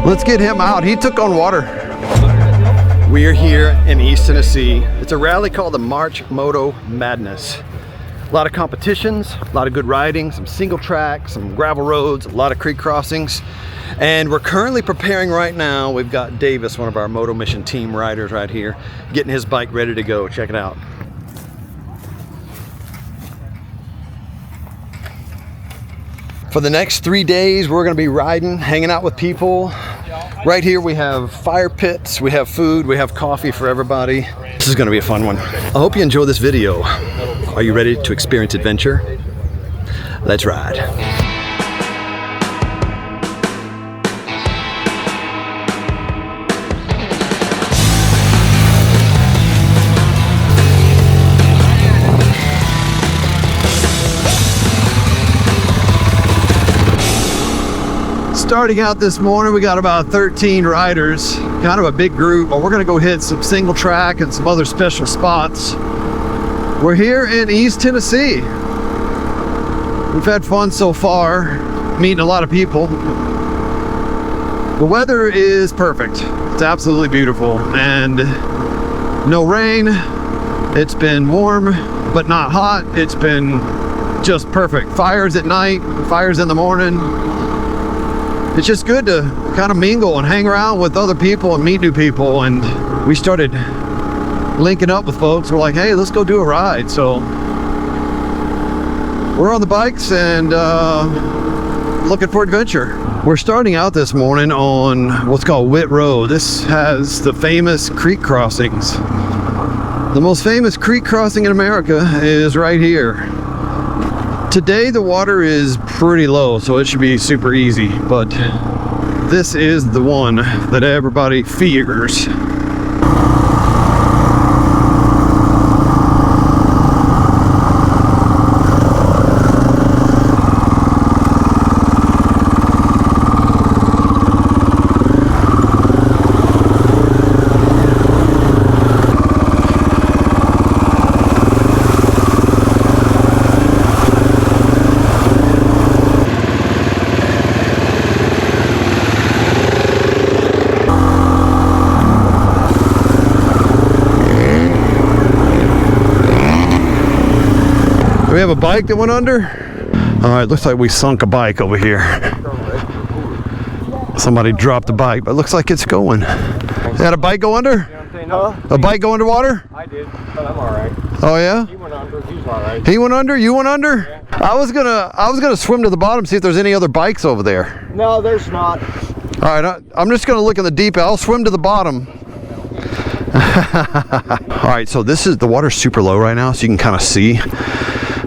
Let's get him out. He took on water. We are here in East Tennessee. It's a rally called the March Moto Madness. A lot of competitions, a lot of good riding, some single track, some gravel roads, a lot of creek crossings. And we're currently preparing right now. We've got Davis, one of our MotoMission team riders right here, getting his bike ready to go. Check it out. For the next 3 days, we're gonna be riding, hanging out with people. Right here we have fire pits, we have food, we have coffee for everybody. This is gonna be a fun one. I hope you enjoy this video. Are you ready to experience adventure? Let's ride. Starting out this morning, we got about 13 riders, kind of a big group, but we're gonna go hit some single track and some other special spots. We're here in East Tennessee. We've had fun so far, meeting a lot of people. The weather is perfect. It's absolutely beautiful, and no rain. It's been warm, but not hot. It's been just perfect. Fires at night, fires in the morning. It's just good to kind of mingle and hang around with other people and meet new people. And we started linking up with folks. We're like, hey, let's go do a ride. So we're on the bikes and looking for adventure. We're starting out this morning on what's called Wit Road. This has the famous creek crossings. The most famous creek crossing in America is right here. Today the water is pretty low, so it should be super easy, but this is the one that everybody fears. We have a bike that went under. All right, looks like we sunk a bike over here. Somebody dropped the bike, but it looks like it's going. Had a bike go under? Huh? A bike go underwater? I did, but I'm all right. Oh yeah? He went under, he's all right. He went under? You went under? Yeah. I was gonna swim to the bottom, see if there's any other bikes over there. No, there's not. All right, I'm just gonna look in the deep end. I'll swim to the bottom. All right, so the water's super low right now, so you can kind of see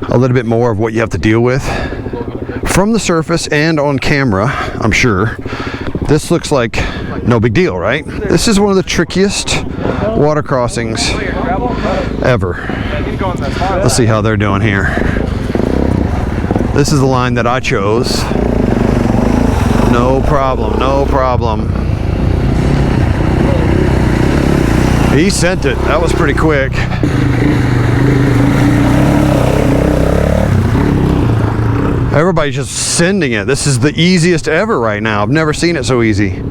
a little bit more of what you have to deal with from the surface and on camera. I'm sure this looks like no big deal, right? This is one of the trickiest water crossings ever. Let's see how they're doing here. This is the line that I chose. No problem, no problem. He sent it. That was pretty quick. Everybody's just sending it. This is the easiest ever right now. I've never seen it so easy.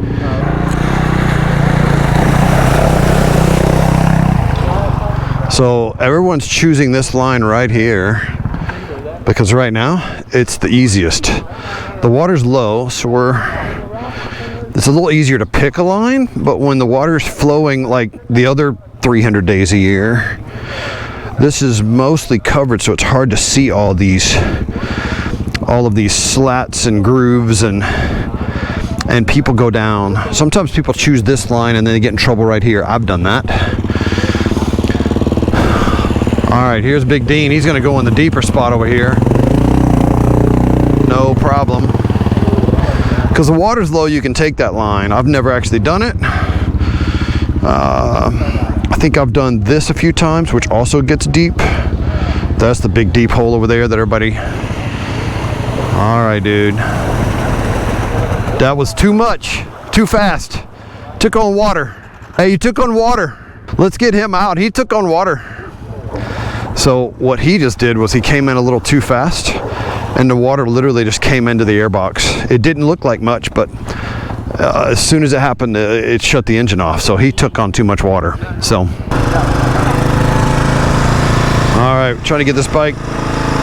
So everyone's choosing this line right here because right now it's the easiest. The water's low, so it's a little easier to pick a line, but when the water's flowing like the other 300 days a year, this is mostly covered, so it's hard to see all of these slats and grooves, and people go down. Sometimes people choose this line and then they get in trouble right here. I've done that. All right, here's Big Dean. He's gonna go in the deeper spot over here. No problem. Because the water's low, you can take that line. I've never actually done it. I think I've done this a few times, which also gets deep. That's the big deep hole over there that everybody... All right, dude. That was too much, too fast. Took on water. Hey, you took on water. Let's get him out. He took on water. So what he just did was he came in a little too fast, and the water literally just came into the airbox. It didn't look like much, but as soon as it happened, it shut the engine off. So he took on too much water. So, all right, trying to get this bike.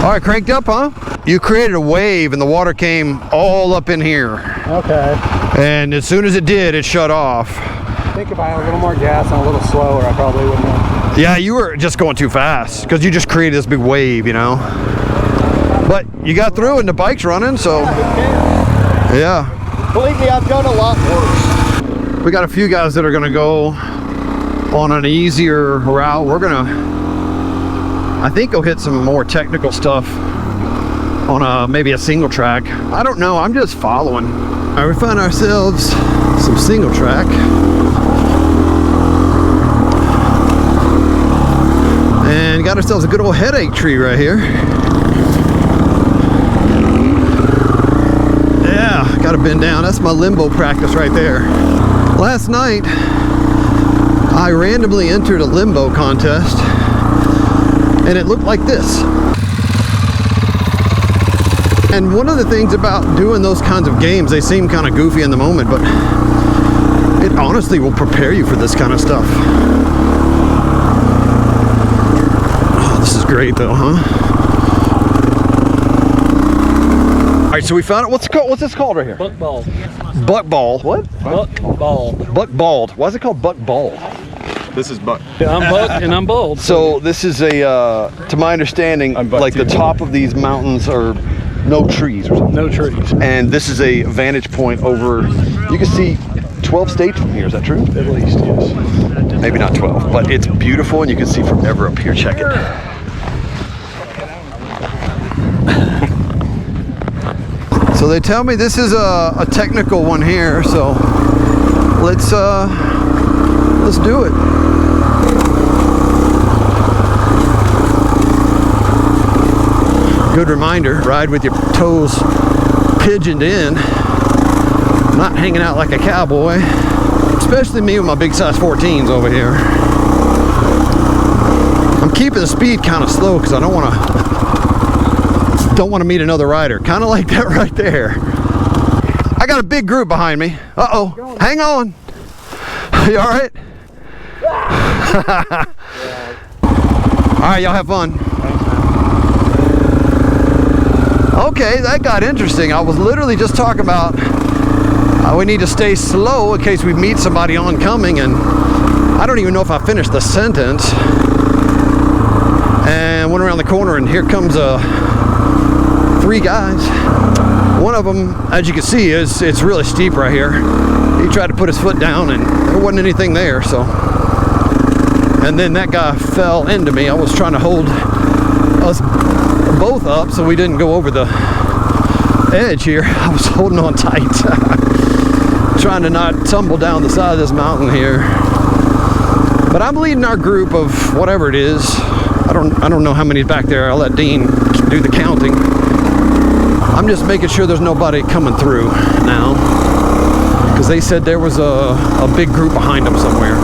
All right, cranked up, huh? You created a wave and the water came all up in here. Okay. And as soon as it did, it shut off. I think if I had a little more gas and a little slower, I probably wouldn't have. Yeah, you were just going too fast because you just created this big wave, you know. But you got through and the bike's running, so yeah. Believe me, I've done a lot worse. We got a few guys that are gonna go on an easier route. We're gonna, I think, go hit some more technical stuff on maybe a single track. I don't know, I'm just following. All right, we found ourselves some single track. And got ourselves a good old headache tree right here. Yeah, gotta bend down. That's my limbo practice right there. Last night, I randomly entered a limbo contest, and it looked like this. And one of the things about doing those kinds of games, they seem kind of goofy in the moment, but it honestly will prepare you for this kind of stuff. Oh, this is great though, huh? All right, so we found it. What's this called right here? Buck bald. Buck ball. What? Buck bald. Buck bald. Why is it called buck bald? This is Buck. Yeah, I'm buck and I'm bald. So this is a, to my understanding, like the top of these mountains are no trees or something. No trees. And this is a vantage point over, you can see 12 states from here, is that true? At least, yes. Maybe not 12, but it's beautiful and you can see forever up here. Check it. So they tell me this is a technical one here, so let's do it. Good reminder, ride with your toes pigeoned in, not hanging out like a cowboy, especially me with my big size 14s over here. I'm keeping the speed kind of slow because I don't want to meet another rider, kind of like that right there. I got a big group behind me. Uh-oh, hang on. You all right? All right, y'all have fun. Okay, that got interesting. I was literally just talking about how we need to stay slow in case we meet somebody oncoming, and I don't even know if I finished the sentence. And went around the corner and here comes three guys. One of them, as you can see, it's really steep right here. He tried to put his foot down and there wasn't anything there, so. And then that guy fell into me. I was trying to hold us both up so we didn't go over the edge here. I was holding on tight. Trying to not tumble down the side of this mountain here. But I'm leading our group of whatever it is. I don't know how many's back there. I'll let Dean do the counting. I'm just making sure there's nobody coming through now, because they said there was a big group behind them somewhere.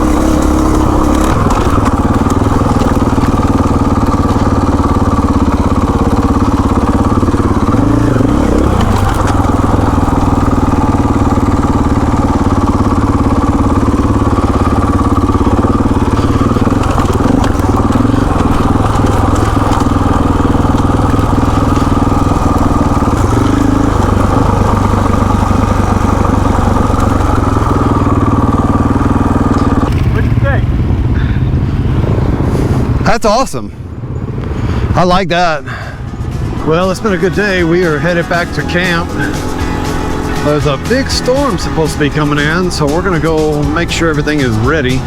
That's awesome. I like that. Well, it's been a good day. We are headed back to camp. There's a big storm supposed to be coming in, so we're gonna go make sure everything is ready.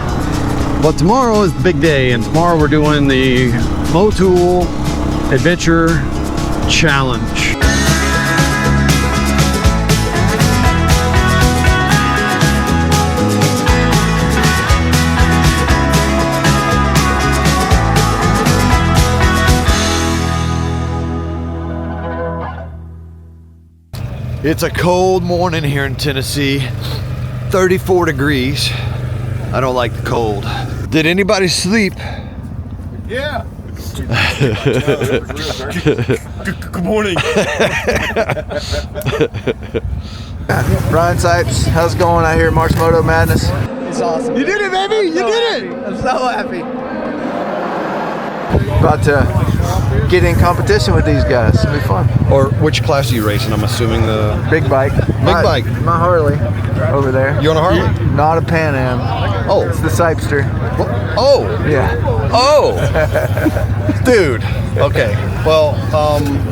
But tomorrow is the big day, and tomorrow we're doing the Motul Adventure Challenge. It's a cold morning here in Tennessee, 34 degrees. I don't like the cold. Did anybody sleep? Yeah. Good morning. Ryan Sipes, how's it going out here at March Moto Madness? It's awesome. You did it, baby! You did it! I'm so happy. About to get in competition with these guys. It'll be fun. Or which class are you racing? I'm assuming the Big bike. bike. My Harley over there. You on a Harley? Not a Pan Am. Oh. It's the Sipester. Oh. Yeah. Oh. Dude. Okay. Well,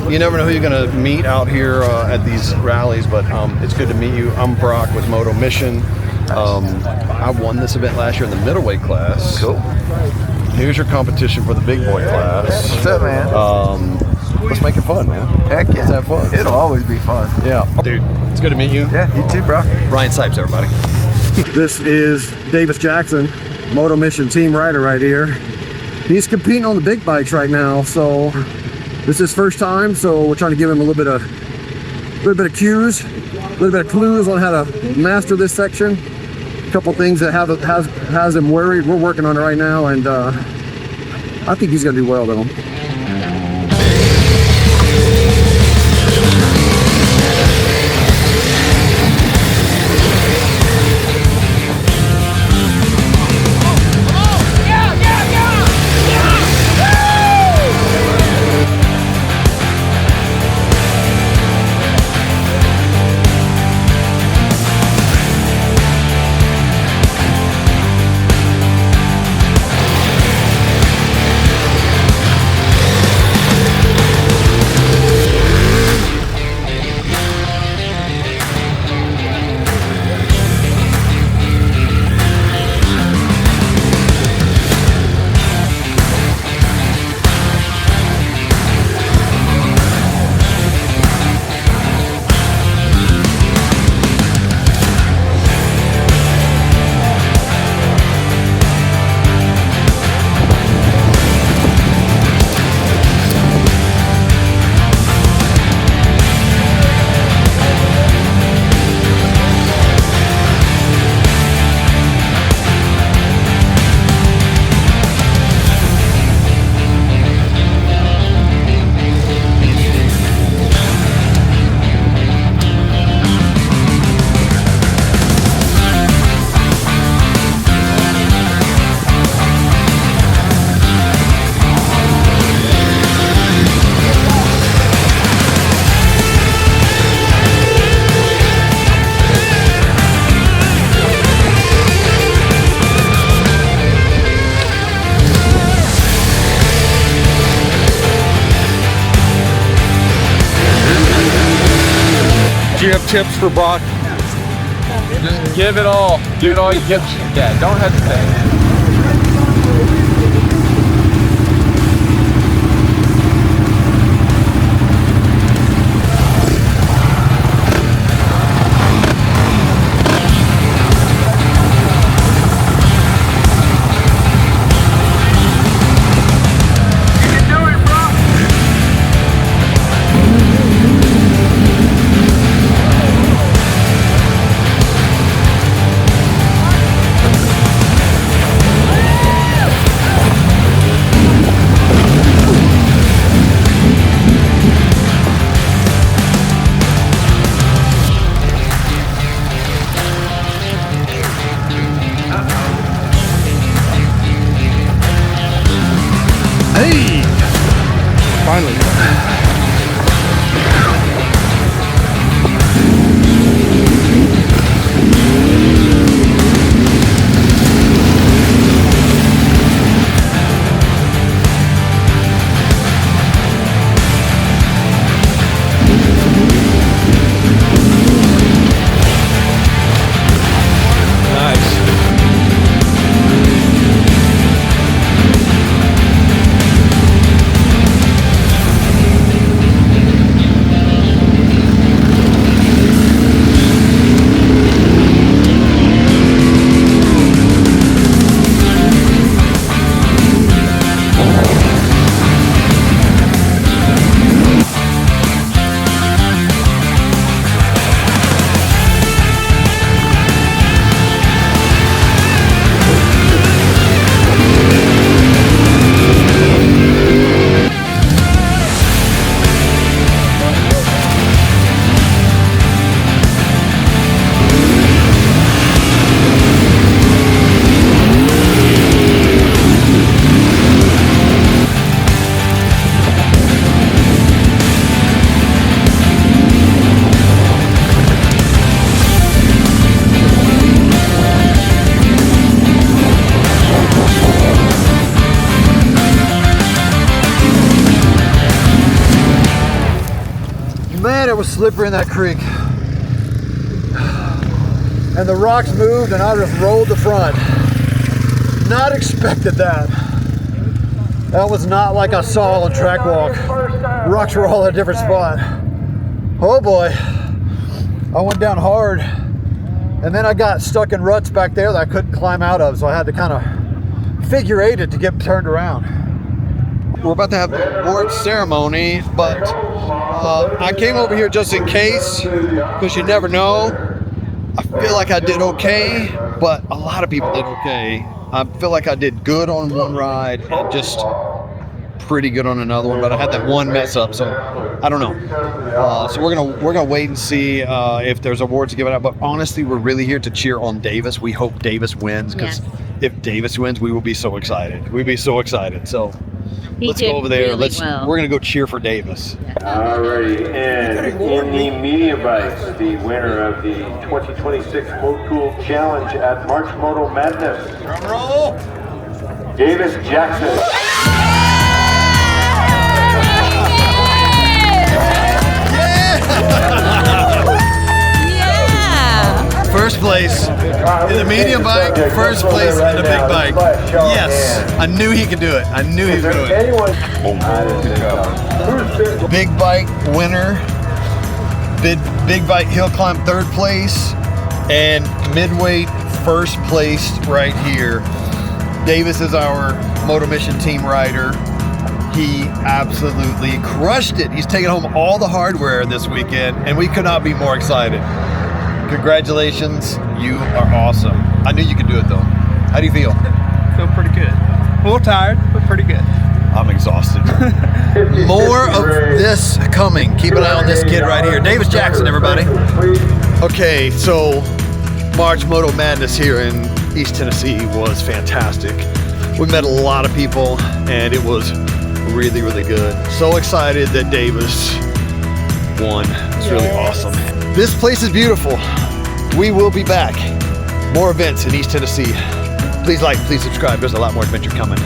you never know who you're gonna meet out here at these rallies, but it's good to meet you. I'm Brock with MotoMission. I won this event last year in the middleweight class. Cool. Here's your competition for the big boy class. What's up, man? Let's make it fun, man. Heck yeah. Let's have fun. It'll always be fun. Yeah. Dude, it's good to meet you. Yeah, you too, bro. Ryan Sipes, everybody. This is Davis Jackson, MotoMission team rider right here. He's competing on the big bikes right now, so this is his first time, so we're trying to give him a little bit of cues, a little bit of clues on how to master this section. A couple things that has him worried. We're working on it right now, and I think he's gonna do well though. Do you have tips for Brock? Just give it all. Give it all you get. Yeah, don't hesitate. was slippery in that creek. And the rocks moved and I just rolled the front. Not expected that. That was not like I saw on track walk. Rocks were all at a different spot. Oh boy. I went down hard. And then I got stuck in ruts back there that I couldn't climb out of. So I had to kind of figure eight it to get turned around. We're about to have the award ceremony, but I came over here just in case, because you never know. I feel like I did okay, but a lot of people did okay. I feel like I did good on one ride and just pretty good on another one, but I had that one mess up, so I don't know. So we're gonna wait and see if there's awards given out. But honestly, we're really here to cheer on Davis. We hope Davis wins, because if Davis wins, we will be so excited. We'd be so excited. So let's go over there. We're gonna go cheer for Davis. Alrighty, and in the medium bikes, the winner of the 2026 Motul Challenge at March Moto Madness, Drum roll. Davis Jackson. First place in the medium bike, first place in the big bike. Yes, I knew he could do it. I knew he was going to do it. Big bike winner, big bike hill climb third place, and midweight first place right here. Davis is our MotoMission team rider. He absolutely crushed it. He's taking home all the hardware this weekend, and we could not be more excited. Congratulations, you are awesome. I knew you could do it though. How do you feel? Feel pretty good. A little tired, but pretty good. I'm exhausted. More of this coming. Keep an eye on this kid right here. Davis Jackson, everybody. Okay, so March Moto Madness here in East Tennessee was fantastic. We met a lot of people and it was really, really good. So excited that Davis won. It's really awesome. This place is beautiful. We will be back. More events in East Tennessee. Please like, please subscribe. There's a lot more adventure coming.